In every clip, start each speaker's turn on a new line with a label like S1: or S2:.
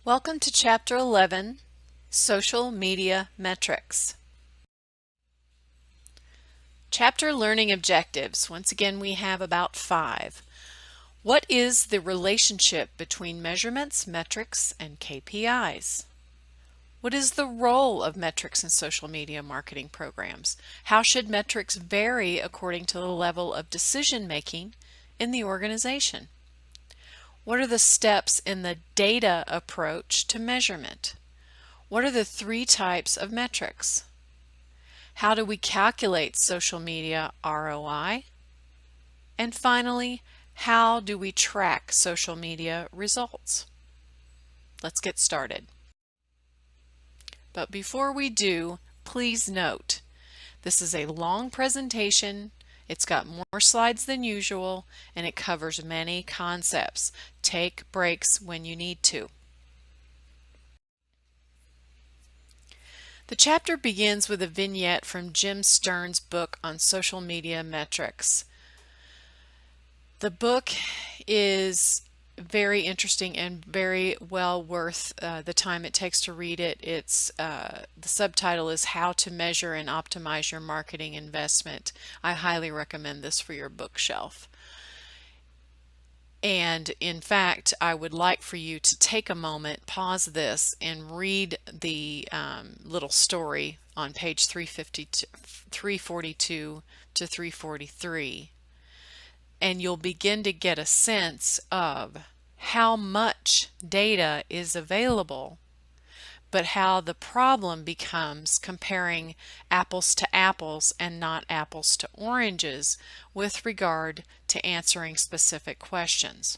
S1: Welcome to Chapter 11, Social Media Metrics. Chapter Learning Objectives. Once again, we have about 5. What is the relationship between measurements, metrics, and KPIs? What is the role of metrics in social media marketing programs? How should metrics vary according to the level of decision making in the organization? What are the steps in the data approach to measurement? What are the 3 types of metrics? How do we calculate social media ROI? And finally, how do we track social media results? Let's get started. But before we do, please note, this is a long presentation. It's got more slides than usual, and it covers many concepts. Take breaks when you need to. The chapter begins with a vignette from Jim Stern's book on social media metrics. The book is very interesting and very well worth the time it takes to read it. The subtitle is How to Measure and Optimize Your Marketing Investment. I highly recommend this for your bookshelf. And in fact, I would like for you to take a moment, pause this, and read the little story on page 342 to 343. And you'll begin to get a sense of how much data is available, but how the problem becomes comparing apples to apples and not apples to oranges with regard to answering specific questions.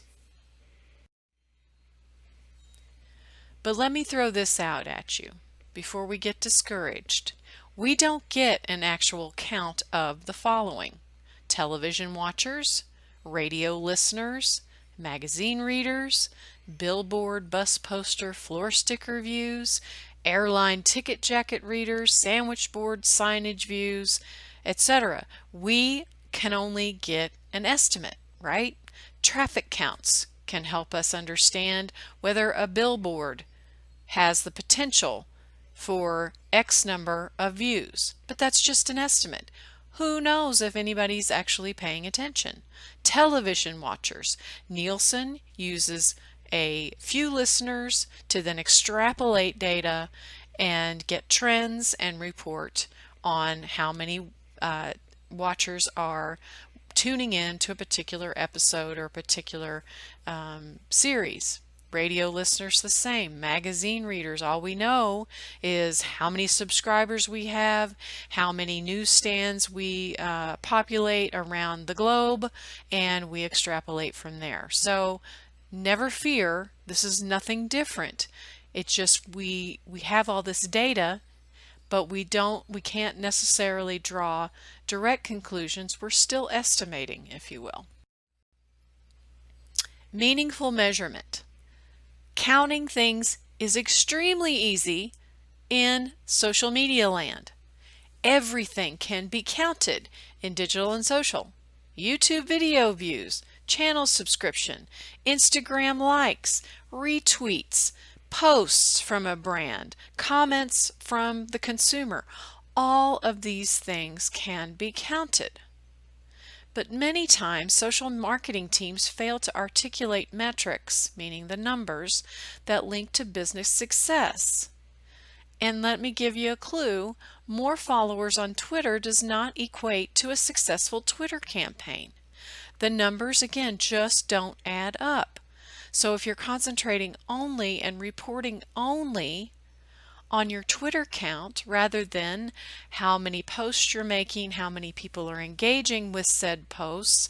S1: But let me throw this out at you before we get discouraged. We don't get an actual count of the following: television watchers, radio listeners, magazine readers, billboard, bus poster, floor sticker views, airline ticket jacket readers, sandwich board signage views, etc. We can only get an estimate, right? Traffic counts can help us understand whether a billboard has the potential for X number of views, but that's just an estimate. Who knows if anybody's actually paying attention? Television watchers. Nielsen uses a few listeners to then extrapolate data and get trends and report on how many watchers are tuning in to a particular episode or a particular series. Radio listeners the same. Magazine readers, all we know is how many subscribers we have, how many newsstands we populate around the globe, and we extrapolate from there. So never fear, this is nothing different. It's just we have all this data, but we can't necessarily draw direct conclusions. We're still estimating, if you will. Meaningful measurement. Counting things is extremely easy in social media land. Everything can be counted in digital and social. YouTube video views, channel subscription, Instagram likes, retweets, posts from a brand, comments from the consumer. All of these things can be counted. But many times social marketing teams fail to articulate metrics, meaning the numbers, that link to business success. And let me give you a clue, more followers on Twitter does not equate to a successful Twitter campaign. The numbers, again, just don't add up. So if you're concentrating only and reporting only on your Twitter count rather than how many posts you're making, how many people are engaging with said posts,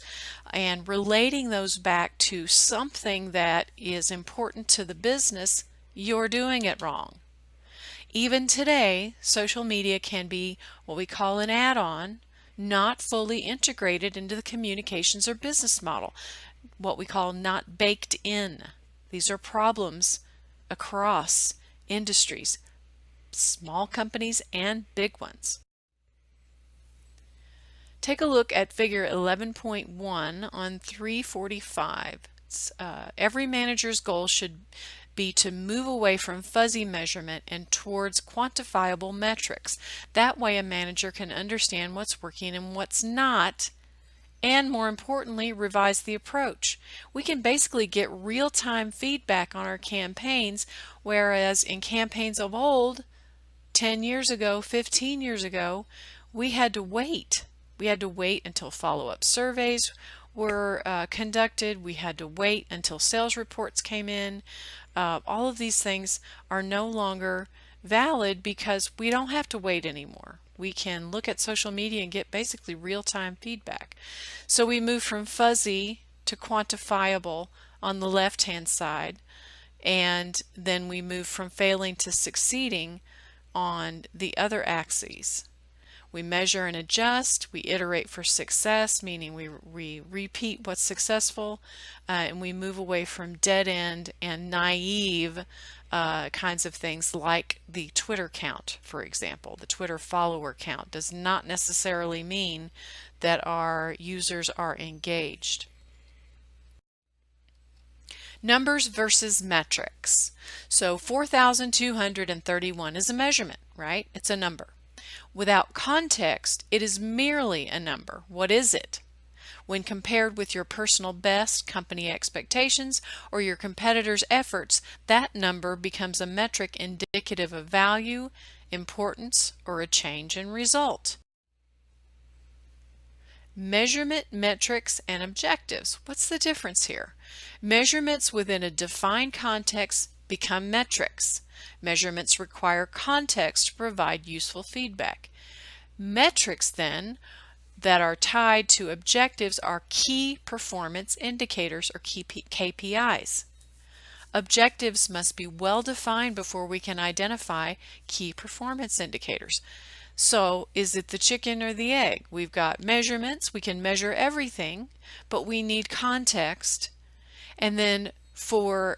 S1: and relating those back to something that is important to the business, you're doing it wrong. Even today, social media can be what we call an add-on, not fully integrated into the communications or business model, what we call not baked in. These are problems across industries, small companies and big ones. Take a look at figure 11.1 on 345. Every manager's goal should be to move away from fuzzy measurement and towards quantifiable metrics. That way a manager can understand what's working and what's not, and more importantly, revise the approach. We can basically get real-time feedback on our campaigns, whereas in campaigns of old, 10 years ago, 15 years ago, we had to wait. We had to wait until follow-up surveys were conducted. We had to wait until sales reports came in. All of these things are no longer valid because we don't have to wait anymore. We can look at social media and get basically real-time feedback. So we move from fuzzy to quantifiable on the left-hand side, and then we move from failing to succeeding on the other axes. We measure and adjust, we iterate for success, meaning we repeat what's successful, and we move away from dead end and naive kinds of things like the Twitter count, for example. The Twitter follower count does not necessarily mean that our users are engaged. Numbers versus metrics. So 4,231 is a measurement, right? It's a number. Without context, it is merely a number. What is it? When compared with your personal best, company expectations, or your competitors' efforts, that number becomes a metric indicative of value, importance, or a change in result. Measurement, metrics, and objectives. What's the difference here? Measurements within a defined context become metrics. Measurements require context to provide useful feedback. Metrics, then, that are tied to objectives are key performance indicators, or key KPIs. Objectives must be well defined before we can identify key performance indicators. So is it the chicken or the egg? We've got measurements, we can measure everything, but we need context. And then for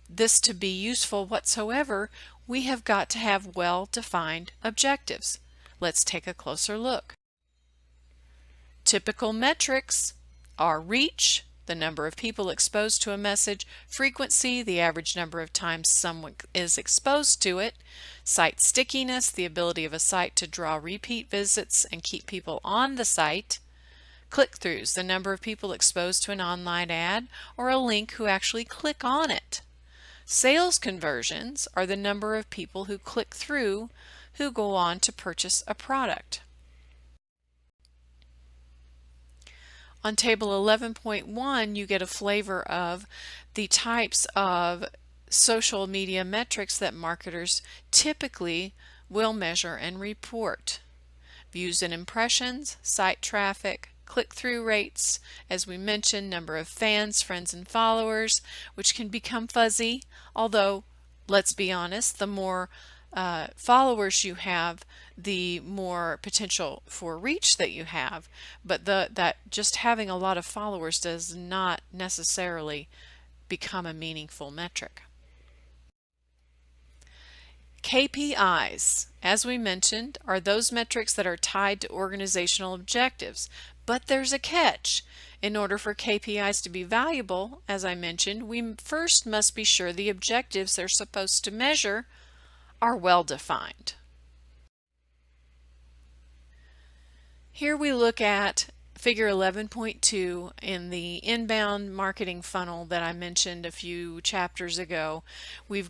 S1: this to be useful whatsoever, we have got to have well-defined objectives. Let's take a closer look. Typical metrics are reach, the number of people exposed to a message, frequency, the average number of times someone is exposed to it, site stickiness, the ability of a site to draw repeat visits and keep people on the site, click-throughs, the number of people exposed to an online ad or a link who actually click on it. Sales conversions are the number of people who click through who go on to purchase a product. On table 11.1, you get a flavor of the types of social media metrics that marketers typically will measure and report. Views and impressions, site traffic, click-through rates, as we mentioned, number of fans, friends, and followers, which can become fuzzy, although, let's be honest, the more followers you have, the more potential for reach that you have. But that just having a lot of followers does not necessarily become a meaningful metric. KPIs, as we mentioned, are those metrics that are tied to organizational objectives. But there's a catch. In order for KPIs to be valuable, as I mentioned, we first must be sure the objectives they're supposed to measure are well defined. Here we look at figure 11.2 in the inbound marketing funnel that I mentioned a few chapters ago. We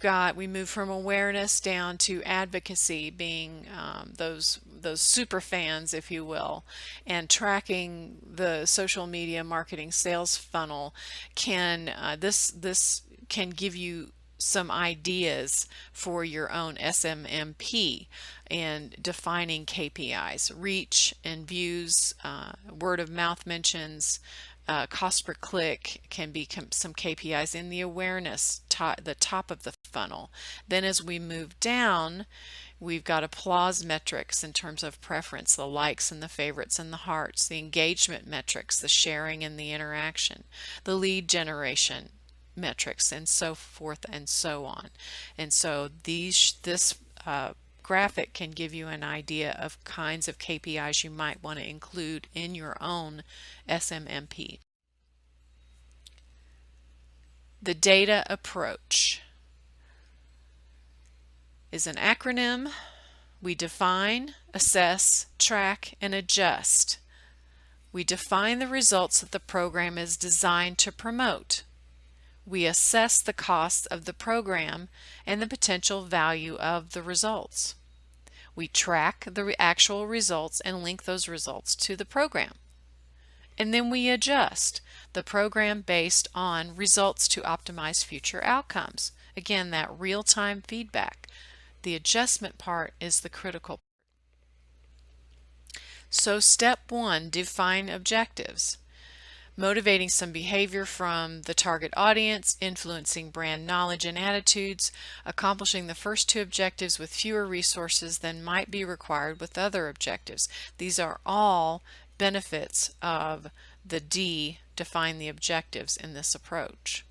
S1: move from awareness down to advocacy, being those super fans, if you will, and tracking the social media marketing sales funnel can this can give you some ideas for your own SMMP and defining KPIs, reach and views, word of mouth mentions, cost per click can be some KPIs in the awareness, the top of the funnel. Then as we move down, we've got applause metrics in terms of preference, the likes and the favorites and the hearts, the engagement metrics, the sharing and the interaction, the lead generation metrics, and so forth and so on. And so this graphic can give you an idea of kinds of KPIs you might want to include in your own SMMP. The data approach. is an acronym. We define, assess, track, and adjust. We define the results that the program is designed to promote. We assess the costs of the program and the potential value of the results. We track the actual results and link those results to the program. And then we adjust the program based on results to optimize future outcomes. Again, that real-time feedback. The adjustment part is the critical. So step 1, define objectives. Motivating some behavior from the target audience, influencing brand knowledge and attitudes, accomplishing the first 2 objectives with fewer resources than might be required with other objectives. These are all benefits of the D, define the objectives, in this approach.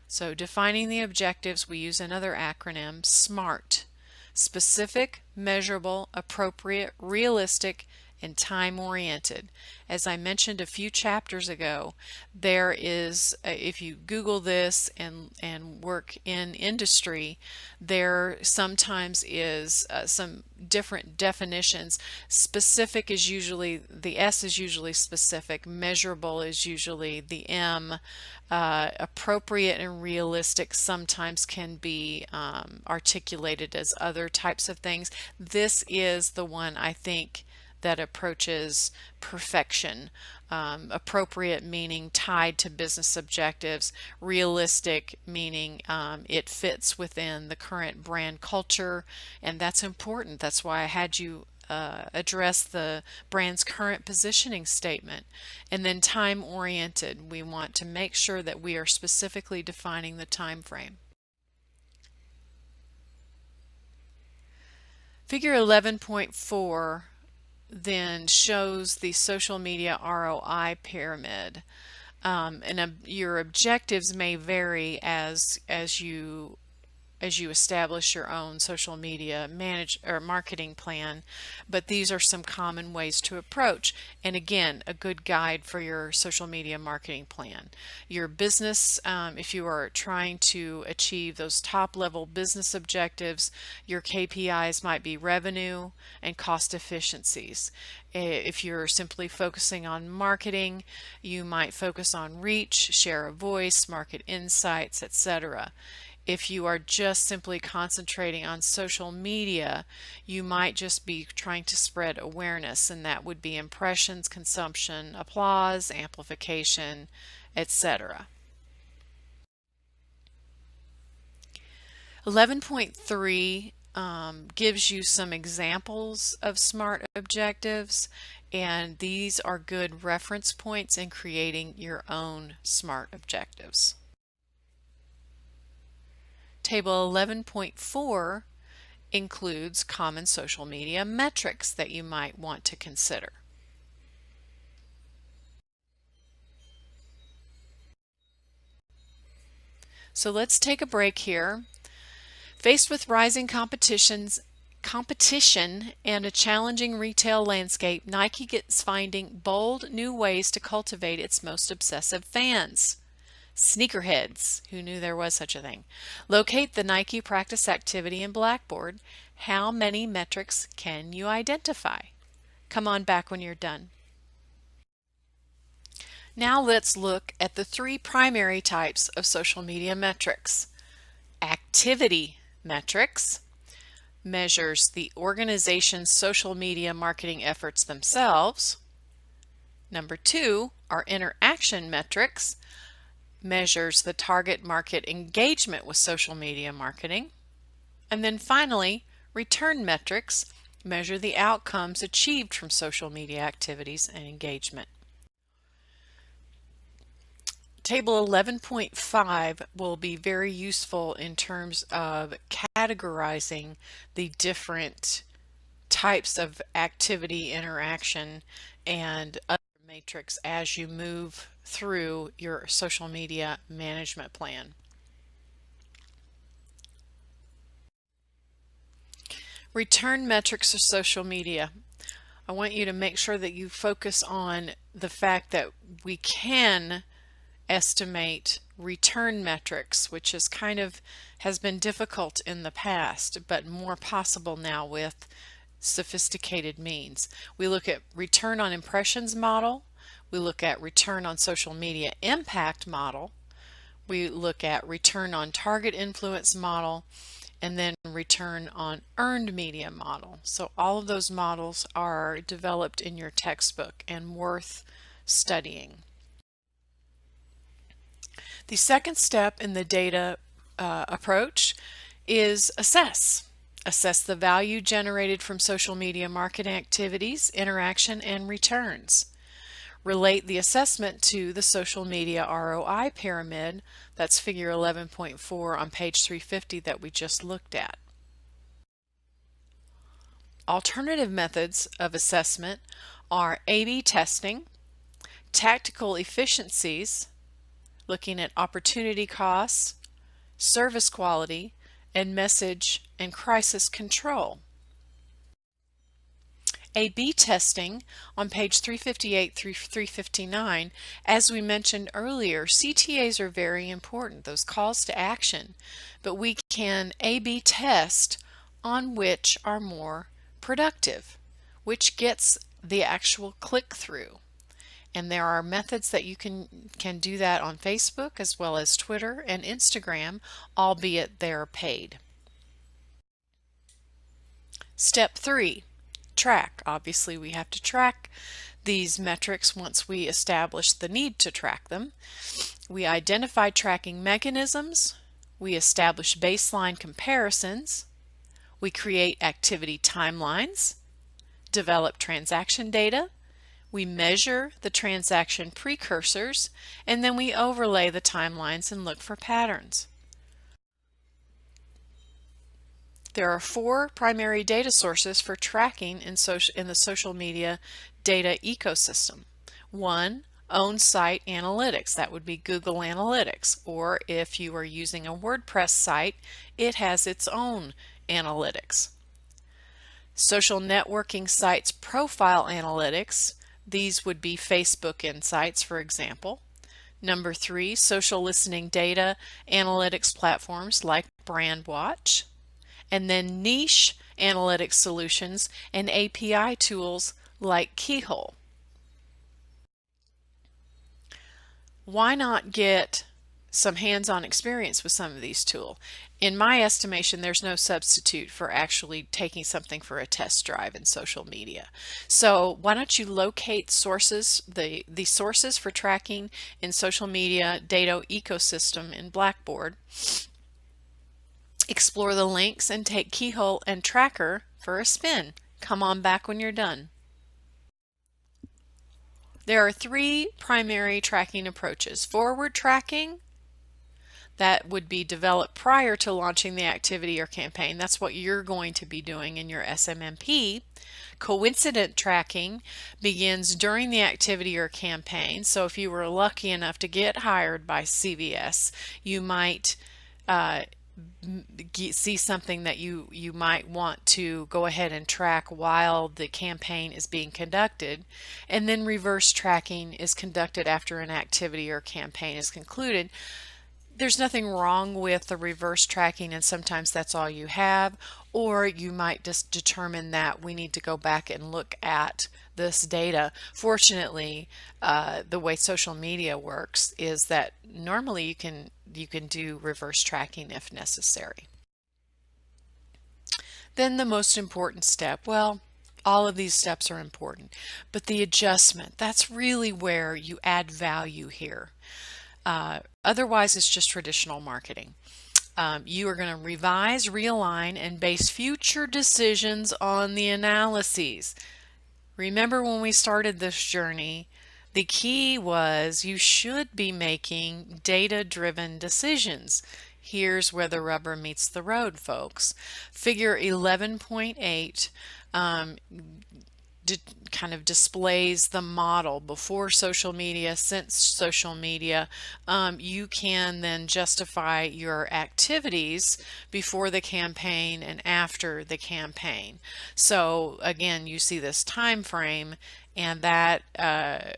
S1: So defining the objectives, we use another acronym, SMART. Specific, measurable, appropriate, realistic, and time-oriented. As I mentioned a few chapters ago, there is, if you Google this and work in industry, there sometimes is some different definitions. Specific is usually, the S is usually specific, measurable is usually the M, appropriate and realistic sometimes can be articulated as other types of things. This is the one I think that approaches perfection. Appropriate meaning tied to business objectives, realistic meaning it fits within the current brand culture, and that's important. That's why I had you address the brand's current positioning statement. And then time-oriented, we want to make sure that we are specifically defining the time frame. Figure 11.4 then shows the social media ROI pyramid. Your objectives may vary as you establish your own social media marketing plan, but these are some common ways to approach, and again, a good guide for your social media marketing plan. Your business, if you are trying to achieve those top level business objectives, your KPIs might be revenue and cost efficiencies. If you're simply focusing on marketing, you might focus on reach, share of voice, market insights, etc. If you are just simply concentrating on social media, you might just be trying to spread awareness, and that would be impressions, consumption, applause, amplification, etc. 11.3 gives you some examples of SMART objectives, and these are good reference points in creating your own SMART objectives. Table 11.4 includes common social media metrics that you might want to consider. So let's take a break here. Faced with rising competition and a challenging retail landscape, Nike is finding bold new ways to cultivate its most obsessive fans. Sneakerheads, who knew there was such a thing. Locate the Nike practice activity in Blackboard. How many metrics can you identify? Come on back when you're done. Now let's look at the 3 primary types of social media metrics. Activity metrics measures the organization's social media marketing efforts themselves. Number 2 are interaction metrics, measures the target market engagement with social media marketing. And then finally, return metrics measure the outcomes achieved from social media activities and engagement. Table 11.5 will be very useful in terms of categorizing the different types of activity, interaction, and other matrix as you move through your social media management plan. Return metrics of social media. I want you to make sure that you focus on the fact that we can estimate return metrics, which is has been difficult in the past, but more possible now with sophisticated means. We look at return on impressions model, we look at return on social media impact model, we look at return on target influence model, and then return on earned media model. So all of those models are developed in your textbook and worth studying. The second step in the data approach is assess. Assess the value generated from social media marketing activities, interaction, and returns. Relate the assessment to the social media ROI pyramid, that's figure 11.4 on page 350 that we just looked at. Alternative methods of assessment are A/B testing, tactical efficiencies, looking at opportunity costs, service quality, and message and crisis control. A/B testing on page 358 through 359, as we mentioned earlier, CTAs are very important, those calls to action, but we can A/B test on which are more productive, which gets the actual click-through. And there are methods that you can do that on Facebook as well as Twitter and Instagram, albeit they're paid. Step 3, track. Obviously, we have to track these metrics once we establish the need to track them. We identify tracking mechanisms. We establish baseline comparisons. We create activity timelines, develop transaction data. We measure the transaction precursors, and then we overlay the timelines and look for patterns. There are 4 primary data sources for tracking in the social media data ecosystem. 1, own site analytics. That would be Google Analytics, or if you are using a WordPress site, it has its own analytics. Social networking sites profile analytics. These would be Facebook Insights, for example. Number 3, social listening data analytics platforms like BrandWatch. And then niche analytics solutions and API tools like Keyhole. Why not get some hands-on experience with some of these tools? In my estimation, there's no substitute for actually taking something for a test drive in social media. So why don't you locate sources, the sources for tracking in social media data ecosystem in Blackboard, explore the links, and take Keyhole and Tracker for a spin. Come on back when you're done. There are 3 primary tracking approaches. Forward tracking, that would be developed prior to launching the activity or campaign. That's what you're going to be doing in your SMMP. Coincident tracking begins during the activity or campaign. So if you were lucky enough to get hired by CVS, you might see something that you might want to go ahead and track while the campaign is being conducted. And then reverse tracking is conducted after an activity or campaign is concluded. There's nothing wrong with the reverse tracking, and sometimes that's all you have, or you might just determine that we need to go back and look at this data. Fortunately, the way social media works is that normally you can do reverse tracking if necessary. Then the most important step, well, all of these steps are important, but the adjustment, that's really where you add value here. Otherwise, it's just traditional marketing. You are going to revise, realign, and base future decisions on the analyses. Remember when we started this journey, the key was you should be making data-driven decisions. Here's where the rubber meets the road, folks. Figure 11.8 kind of displays the model before social media, since social media. You can then justify your activities before the campaign and after the campaign. So again, you see this time frame, and that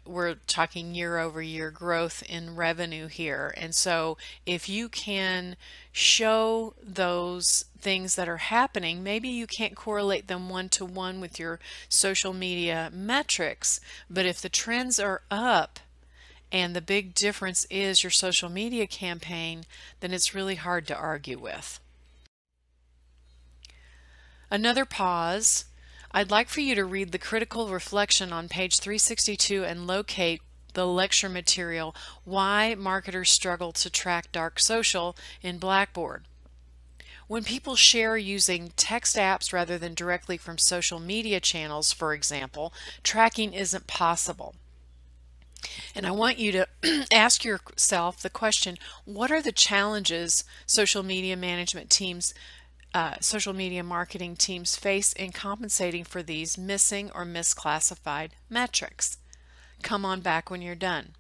S1: we're talking year over year growth in revenue here. And so if you can show those things that are happening, maybe you can't correlate them one to one with your social media metrics, but if the trends are up and the big difference is your social media campaign, then it's really hard to argue with. Another pause. I'd like for you to read the critical reflection on page 362 and locate the lecture material, Why Marketers Struggle to Track Dark Social, in Blackboard. When people share using text apps rather than directly from social media channels, for example, tracking isn't possible. And I want you to ask yourself the question, what are the challenges social media management teams, social media marketing teams face in compensating for these missing or misclassified metrics? Come on back when you're done.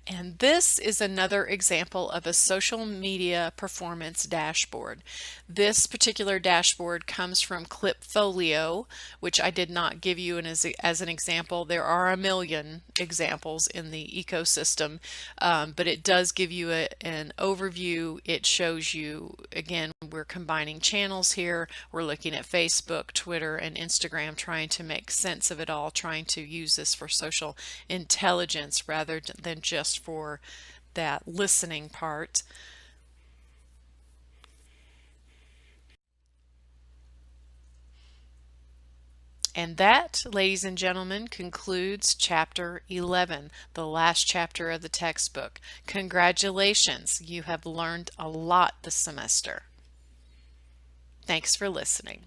S1: And this is another example of a social media performance dashboard. This particular dashboard comes from Clipfolio, which I did not give you as an example. There are a million examples in the ecosystem, but it does give you an overview. It shows you, again, we're combining channels here. We're looking at Facebook, Twitter, and Instagram, trying to make sense of it all, trying to use this for social intelligence rather than just for that listening part. And that, ladies and gentlemen, concludes chapter 11, the last chapter of the textbook. Congratulations, you have learned a lot this semester. Thanks for listening.